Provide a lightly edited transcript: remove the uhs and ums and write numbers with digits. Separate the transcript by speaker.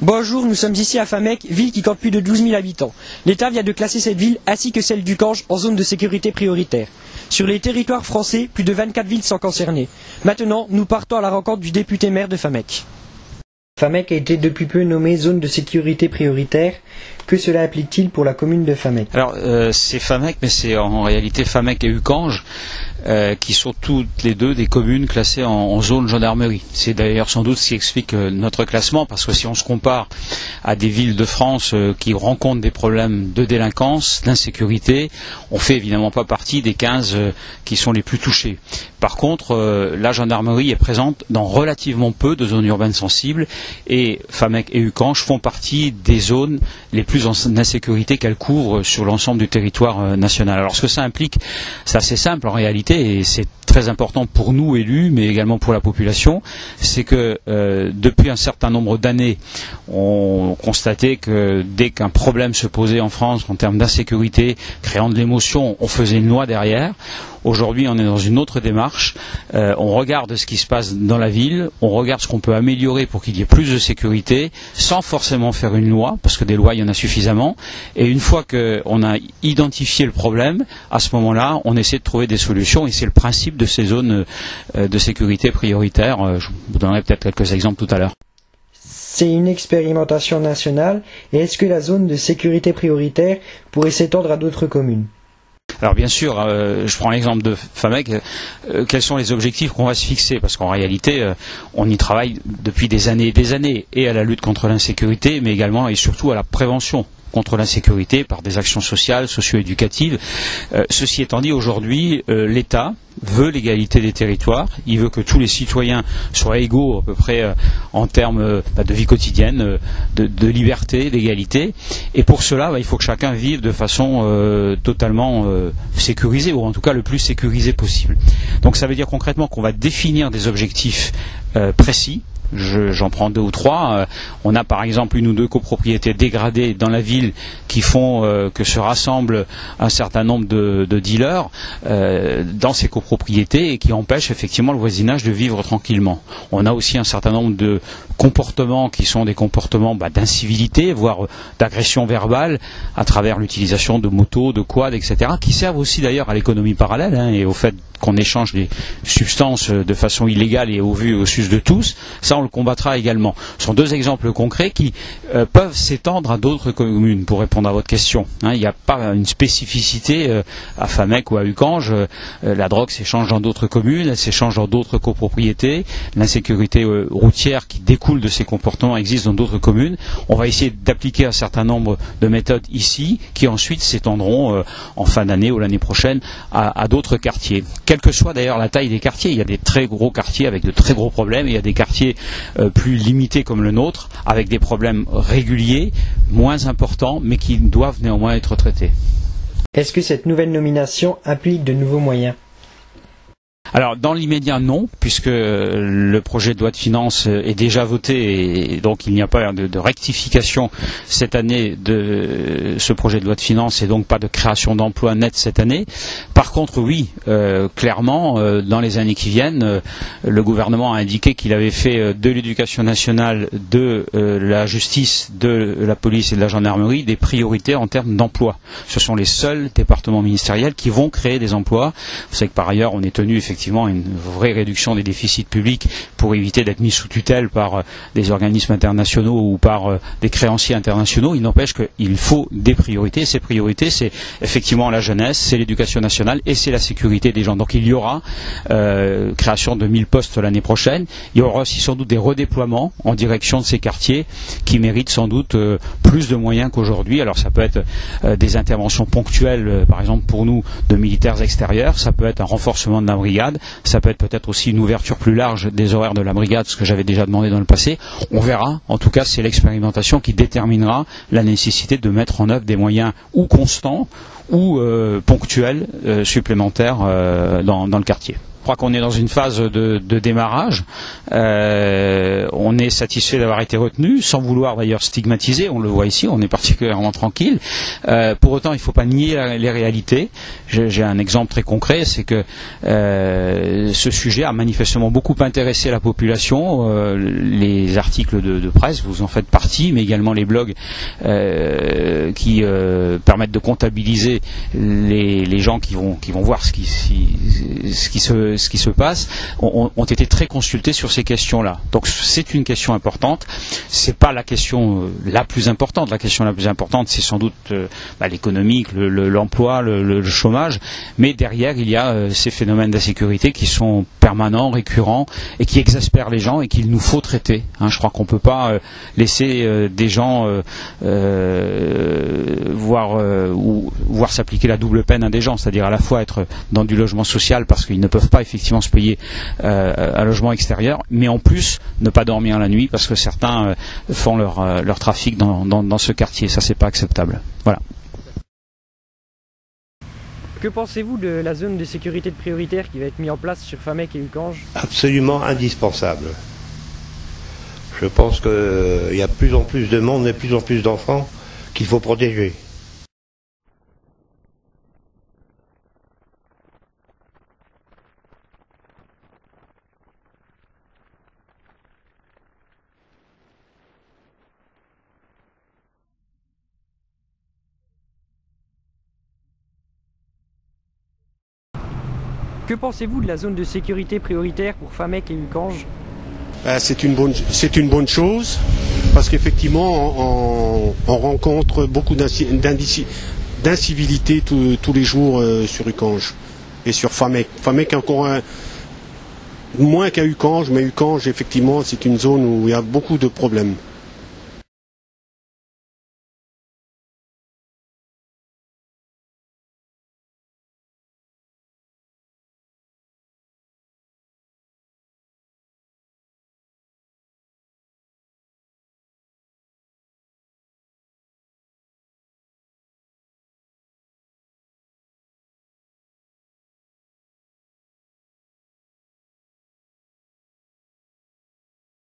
Speaker 1: Bonjour, nous sommes ici à Famec, ville qui compte plus de 12 000 habitants. L'État vient de classer cette ville, ainsi que celle du Cange, en zone de sécurité prioritaire. Sur les territoires français, plus de 24 villes sont concernées. Maintenant, nous partons à la rencontre du député maire de Famec. Famec a été depuis peu nommée zone de sécurité prioritaire. Que cela implique-t-il pour la commune de Famec?
Speaker 2: Alors, c'est Famec, mais c'est en réalité Famec et Ucange, qui sont toutes les deux des communes classées en zone gendarmerie. C'est d'ailleurs sans doute ce qui explique notre classement, parce que si on se compare à des villes de France qui rencontrent des problèmes de délinquance, d'insécurité, on fait évidemment pas partie des 15 qui sont les plus touchés. Par contre, la gendarmerie est présente dans relativement peu de zones urbaines sensibles, et Famec et Ucange font partie des zones les plus en insécurité qu'elles couvrent sur l'ensemble du territoire national. Alors ce que ça implique, c'est assez simple en réalité, et c'est très important pour nous élus, mais également pour la population, c'est que depuis un certain nombre d'années, on constatait que dès qu'un problème se posait en France en termes d'insécurité, créant de l'émotion, on faisait une loi derrière. Aujourd'hui, on est dans une autre démarche. On regarde ce qui se passe dans la ville, on regarde ce qu'on peut améliorer pour qu'il y ait plus de sécurité, sans forcément faire une loi, parce que des lois, il y en a suffisamment. Et une fois qu'on a identifié le problème, à ce moment-là, on essaie de trouver des solutions. Et c'est le principe de ces zones de sécurité prioritaire. Je vous donnerai peut-être quelques exemples tout à l'heure.
Speaker 1: C'est une expérimentation nationale. Et est-ce que la zone de sécurité prioritaire pourrait s'étendre à d'autres communes?
Speaker 2: Alors bien sûr, je prends l'exemple de Famec, quels sont les objectifs qu'on va se fixer? Parce qu'en réalité, on y travaille depuis des années, et à la lutte contre l'insécurité, mais également et surtout à la prévention contre l'insécurité par des actions sociales, socio-éducatives. Ceci étant dit, aujourd'hui, l'État veut l'égalité des territoires, il veut que tous les citoyens soient égaux à peu près en termes de vie quotidienne, de liberté, d'égalité, et pour cela, il faut que chacun vive de façon totalement sécurisée, ou en tout cas le plus sécurisé possible. Donc ça veut dire concrètement qu'on va définir des objectifs précis. J'en prends 2 ou 3. On a par exemple 1 ou 2 copropriétés dégradées dans la ville qui font que se rassemblent un certain nombre de dealers dans ces copropriétés et qui empêchent effectivement le voisinage de vivre tranquillement. On a aussi un certain nombre de comportements qui sont des comportements d'incivilité, voire d'agression verbale à travers l'utilisation de motos, de quads, etc., qui servent aussi d'ailleurs à l'économie parallèle et au fait qu'on échange des substances de façon illégale et au vu et au su de tous. Ça, on le combattra également. Ce sont 2 exemples concrets qui peuvent s'étendre à d'autres communes, pour répondre à votre question. Il n'y a pas une spécificité à Famec ou à Ucange. La drogue s'échange dans d'autres communes, elle s'échange dans d'autres copropriétés. L'insécurité routière qui découle de ces comportements existe dans d'autres communes. On va essayer d'appliquer un certain nombre de méthodes ici, qui ensuite s'étendront en fin d'année ou l'année prochaine à d'autres quartiers. Quelle que soit d'ailleurs la taille des quartiers, il y a des très gros quartiers avec de très gros problèmes, et il y a des quartiers plus limités comme le nôtre, avec des problèmes réguliers, moins importants, mais qui doivent néanmoins être traités.
Speaker 1: Est-ce que cette nouvelle nomination implique de nouveaux moyens?
Speaker 2: Alors dans l'immédiat non, puisque le projet de loi de finances est déjà voté et donc il n'y a pas de rectification cette année de ce projet de loi de finances et donc pas de création d'emplois nets cette année. Par contre oui, clairement dans les années qui viennent, le gouvernement a indiqué qu'il avait fait de l'éducation nationale, de la justice, de la police et de la gendarmerie des priorités en termes d'emploi. Ce sont les seuls départements ministériels qui vont créer des emplois. Vous savez que par ailleurs on est tenu effectivement une vraie réduction des déficits publics pour éviter d'être mis sous tutelle par des organismes internationaux ou par des créanciers internationaux. Il n'empêche qu'il faut des priorités. Ces priorités, c'est effectivement la jeunesse, c'est l'éducation nationale et c'est la sécurité des gens. Donc il y aura création de 1000 postes l'année prochaine. Il y aura aussi sans doute des redéploiements en direction de ces quartiers qui méritent sans doute plus de moyens qu'aujourd'hui. Alors ça peut être des interventions ponctuelles, par exemple pour nous, de militaires extérieurs. Ça peut être un renforcement de la brigade. Ça peut être peut-être aussi une ouverture plus large des horaires de la brigade, ce que j'avais déjà demandé dans le passé. On verra. En tout cas, c'est l'expérimentation qui déterminera la nécessité de mettre en œuvre des moyens ou constants ou ponctuels supplémentaires dans le quartier. Je crois qu'on est dans une phase de démarrage. On est satisfait d'avoir été retenu, sans vouloir d'ailleurs stigmatiser, on le voit ici, on est particulièrement tranquille. Pour autant, il ne faut pas nier les réalités. J'ai un exemple très concret, c'est que ce sujet a manifestement beaucoup intéressé la population. Les articles de presse, vous en faites partie, mais également les blogs qui permettent de comptabiliser les gens qui vont voir ce qui se passe, ont été très consultés sur ces questions-là. Donc c'est une question importante. C'est pas la question la plus importante. La question la plus importante, c'est sans doute l'économique, l'emploi, le chômage. Mais derrière, il y a ces phénomènes d'insécurité qui sont permanents, récurrents et qui exaspèrent les gens et qu'il nous faut traiter. Je crois qu'on peut pas laisser des gens voir s'appliquer la double peine à des gens, c'est-à-dire à la fois être dans du logement social parce qu'ils ne peuvent pas effectivement se payer un logement extérieur, mais en plus ne pas dormir la nuit parce que certains font leur trafic dans ce quartier. Ça, c'est pas acceptable. Voilà.
Speaker 1: Que pensez-vous de la zone de sécurité prioritaire qui va être mise en place sur Famec et Uckange?
Speaker 3: Absolument indispensable. Je pense qu'il y a de plus en plus de monde et de plus en plus d'enfants qu'il faut protéger.
Speaker 1: Que pensez-vous de la zone de sécurité prioritaire pour Famec et Uckange?
Speaker 4: C'est une bonne chose parce qu'effectivement on rencontre beaucoup d'incivilité tous les jours sur Uckange et sur Famec. Famec encore moins qu'à Uckange, mais Uckange effectivement c'est une zone où il y a beaucoup de problèmes.